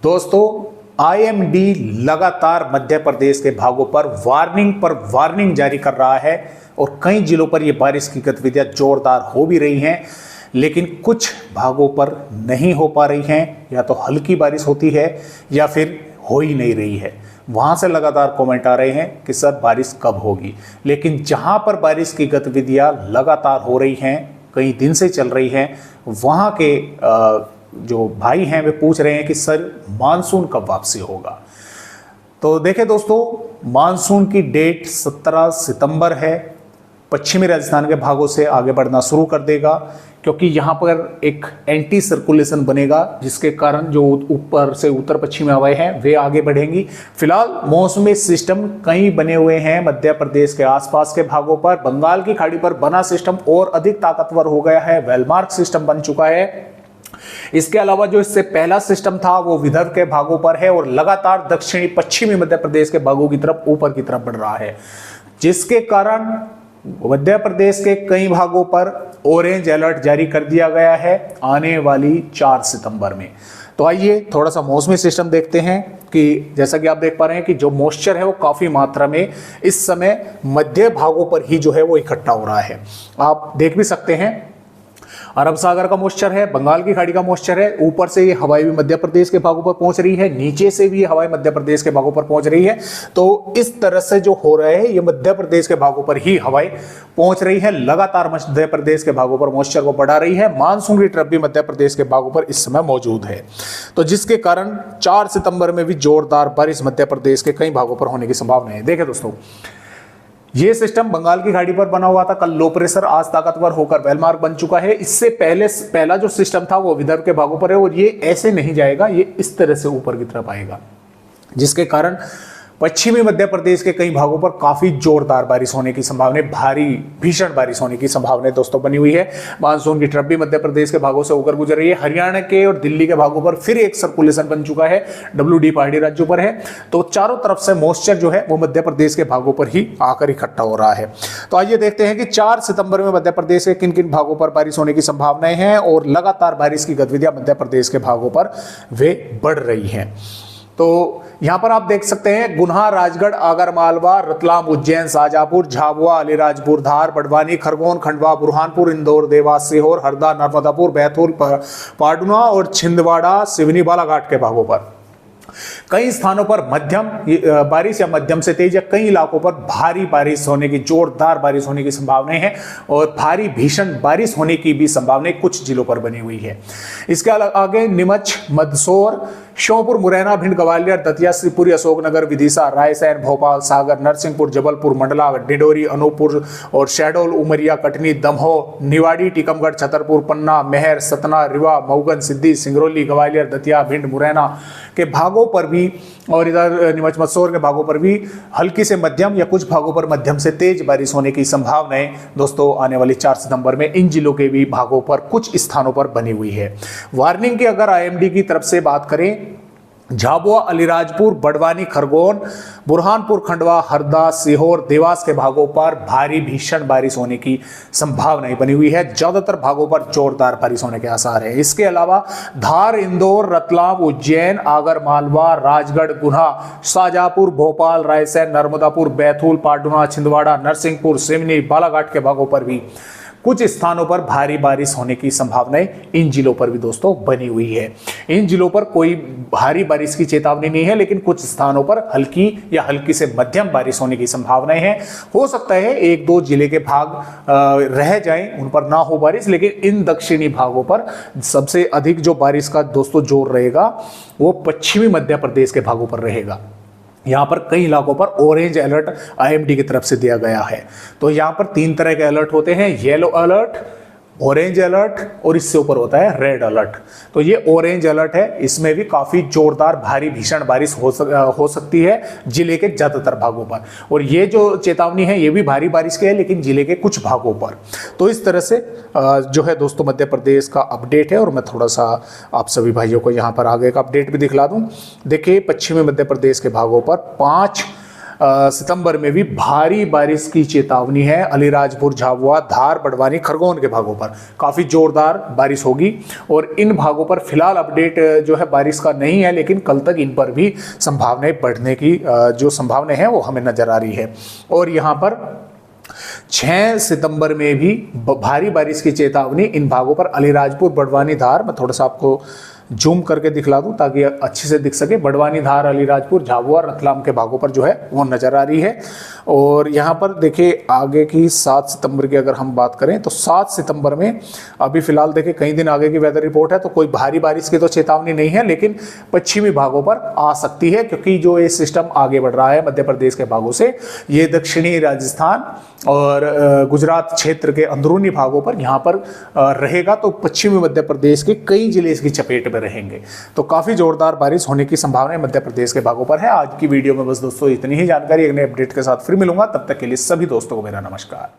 दोस्तों, आईएमडी लगातार मध्य प्रदेश के भागों पर वार्निंग जारी कर रहा है और कई जिलों पर यह बारिश की गतिविधियां जोरदार हो भी रही हैं, लेकिन कुछ भागों पर नहीं हो पा रही हैं। या तो हल्की बारिश होती है या फिर हो ही नहीं रही है। वहाँ से लगातार कमेंट आ रहे हैं कि सर बारिश कब होगी, लेकिन जहाँ पर बारिश की गतिविधियाँ लगातार हो रही हैं, कई दिन से चल रही हैं, वहाँ के जो भाई हैं वे पूछ रहे हैं कि सर मानसून कब वापसी होगा। तो देखें दोस्तों, मानसून की डेट 17 सितंबर है। पश्चिमी राजस्थान के भागों से आगे बढ़ना शुरू कर देगा, क्योंकि यहाँ पर एक एंटी सर्कुलेशन बनेगा, जिसके कारण जो ऊपर से उत्तर पश्चिमी हवाएं हैं वे आगे बढ़ेंगी। फिलहाल मौसमी सिस्टम कई बने हुए हैं मध्य प्रदेश के आसपास के भागों पर। बंगाल की खाड़ी पर बना सिस्टम और अधिक ताकतवर हो गया है, वेलमार्क सिस्टम बन चुका है। इसके अलावा जो इससे पहला सिस्टम था वो विदर्भ के भागों पर है और लगातार दक्षिणी पश्चिमी मध्य प्रदेश के भागों की तरफ ऊपर की तरफ बढ़ रहा है, जिसके कारण मध्य प्रदेश के कई भागों पर ऑरेंज अलर्ट जारी कर दिया गया है आने वाली 4 सितंबर में। तो आइए थोड़ा सा मौसमी सिस्टम देखते हैं कि जैसा कि आप देख पा रहे हैं कि जो मॉइस्चर है वो काफ़ी मात्रा में इस समय मध्य भागों पर ही जो है वो इकट्ठा हो रहा है। आप देख भी सकते हैं, अरब सागर का मॉइस्चर है, बंगाल की खाड़ी का मॉइस्चर है, ऊपर से ये हवाएं भी मध्य प्रदेश के भागों पर पहुंच रही है, नीचे से भी ये हवाएं मध्य प्रदेश के भागों पर पहुंच रही है। तो इस तरह से जो हो रहा है, ये मध्य प्रदेश के भागों पर ही हवाएं पहुंच रही है, लगातार मध्य प्रदेश के भागों पर मॉइस्चर को बढ़ा रही है। मानसून की ट्रफ भी मध्य प्रदेश के भागों पर इस समय मौजूद है, तो जिसके कारण 4 सितंबर में भी जोरदार बारिश मध्य प्रदेश के कई भागों पर होने की संभावना है। देखें दोस्तों, ये सिस्टम बंगाल की खाड़ी पर बना हुआ था, कल लो प्रेशर, आज ताकतवर होकर वेलमार्क बन चुका है। इससे पहला जो सिस्टम था वो विदर्भ के भागों पर है और ये ऐसे नहीं जाएगा, ये इस तरह से ऊपर की तरफ आएगा, जिसके कारण पश्चिमी मध्य प्रदेश के कई भागों पर काफी जोरदार बारिश होने की संभावना, भारी भीषण बारिश होने की संभावना दोस्तों बनी हुई है। मानसून की ट्रफ भी मध्य प्रदेश के भागों से होकर गुजर रही है। हरियाणा के और दिल्ली के भागों पर फिर एक सर्कुलेशन बन चुका है, WD पहाड़ी राज्यों पर है। तो चारों तरफ से मॉइस्चर जो है वो मध्य प्रदेश के भागों पर ही आकर इकट्ठा हो रहा है। तो आइए देखते हैं कि 4 सितंबर में मध्य प्रदेश के किन किन भागों पर बारिश होने की संभावनाएं हैं और लगातार बारिश की गतिविधियां मध्य प्रदेश के भागों पर वे बढ़ रही हैं। तो यहां पर आप देख सकते हैं, गुना, राजगढ़, आगरमालवा, रतलाम, उज्जैन, शाजापुर, झाबुआ, अलीराजपुर, धार, बड़वानी, खरगोन, खंडवा, बुरहानपुर, इंदौर, देवास, सीहोर, हरदा, नर्मदापुर, बैतूल, पाटुआ और छिंदवाड़ा, सिवनी, बालाघाट के भागों पर कई स्थानों पर मध्यम बारिश या मध्यम से तेज या कई इलाकों पर भारी बारिश होने की, जोरदार बारिश होने की संभावनाएं हैं और भारी भीषण बारिश होने की भी संभावनाएं कुछ जिलों पर बनी हुई है। इसके आगे नीमच, मंदसौर, श्योपुर, मुरैना, भिंड, ग्वालियर, दतिया, शिवपुरी, अशोकनगर, विदिशा, रायसेन, भोपाल, सागर, नरसिंहपुर, जबलपुर, मंडला, डिंडोरी, अनूपपुर और शहडोल, उमरिया, कटनी, दमोह, निवाड़ी, टीकमगढ़, छतरपुर, पन्ना, मेहर, सतना, रीवा, मऊगन, सिद्दी, सिंगरौली, ग्वालियर, दतिया, भिंड, मुरैना के भागों पर भी और इधर नीमच, मंदसौर के भागों पर भी हल्की से मध्यम या कुछ भागों पर मध्यम से तेज बारिश होने की संभावनाएं दोस्तों आने वाली 4 सितंबर में इन जिलों के भी भागों पर कुछ स्थानों पर बनी हुई है। वार्निंग की अगर आईएमडी की तरफ से बात करें, झाबुआ, अलीराजपुर, बड़वानी, खरगोन, बुरहानपुर, खंडवा, हरदा, सीहोर, देवास के भागों पर भारी भीषण बारिश होने की संभावनाएं बनी हुई है। ज्यादातर भागों पर जोरदार बारिश होने के आसार है। इसके अलावा धार, इंदौर, रतलाम, उज्जैन, आगरमालवा, राजगढ़, गुना, शाजापुर, भोपाल, रायसेन, नर्मदापुर, बैतूल, पाटुआ, छिंदवाड़ा, नरसिंहपुर, सिवनी, बालाघाट के भागों पर भी कुछ स्थानों पर भारी बारिश होने की संभावनाएं इन जिलों पर भी दोस्तों बनी हुई है। इन जिलों पर कोई भारी बारिश की चेतावनी नहीं है, लेकिन कुछ स्थानों पर हल्की या हल्की से मध्यम बारिश होने की संभावनाएं हैं। हो सकता है 1-2 जिले के भाग रह जाएं, उन पर ना हो बारिश, लेकिन इन दक्षिणी भागों पर सबसे अधिक जो बारिश का दोस्तों जोर रहेगा वो पश्चिमी मध्य प्रदेश के भागों पर रहेगा। यहाँ पर कई इलाकों पर ऑरेंज अलर्ट आईएमडी की तरफ से दिया गया है। तो यहाँ पर 3 तरह के अलर्ट होते हैं, येलो अलर्ट, ऑरेंज अलर्ट और इससे ऊपर होता है रेड अलर्ट। तो ये ऑरेंज अलर्ट है, इसमें भी काफी जोरदार भारी भीषण बारिश हो सकती है जिले के ज्यादातर भागों पर। और ये जो चेतावनी है ये भी भारी बारिश की है, लेकिन जिले के कुछ भागों पर। तो इस तरह से जो है दोस्तों मध्य प्रदेश का अपडेट है। और मैं थोड़ा सा आप सभी भाइयों को यहाँ पर आगे का अपडेट भी दिखला दूँ। देखिए, पश्चिमी मध्य प्रदेश के भागों पर 5 सितंबर में भी भारी बारिश की चेतावनी है। अलीराजपुर, झाबुआ, धार, बड़वानी, खरगोन के भागों पर काफ़ी जोरदार बारिश होगी और इन भागों पर फिलहाल अपडेट जो है बारिश का नहीं है, लेकिन कल तक इन पर भी संभावनाएं बढ़ने की जो संभावनाएं हैं वो हमें नजर आ रही है। और यहाँ पर 6 सितंबर में भी भारी बारिश की चेतावनी इन भागों पर अलीराजपुर, बड़वानी, धार, मैं थोड़ा सा आपको जूम करके दिखला दूं ताकि अच्छे से दिख सके। बड़वानी, धार, अलीराजपुर, झाबुआ, रतलाम के भागों पर जो है वो नजर आ रही है। और यहाँ पर देखिए आगे की 7 सितंबर की अगर हम बात करें तो 7 सितंबर में अभी फिलहाल देखिए कई दिन आगे की वेदर रिपोर्ट है, तो कोई भारी बारिश की तो चेतावनी नहीं है, लेकिन पश्चिमी भागों पर आ सकती है क्योंकि जो ये सिस्टम आगे बढ़ रहा है मध्य प्रदेश के भागों से, ये दक्षिणी राजस्थान और गुजरात क्षेत्र के अंदरूनी भागों पर यहाँ पर रहेगा, तो पश्चिमी मध्य प्रदेश के कई जिले इसकी चपेट में रहेंगे। तो काफी जोरदार बारिश होने की संभावना मध्य प्रदेश के भागों पर है। आज की वीडियो में बस दोस्तों इतनी ही जानकारी, अगले अपडेट के साथ फिर मिलूंगा, तब तक के लिए सभी दोस्तों को मेरा नमस्कार।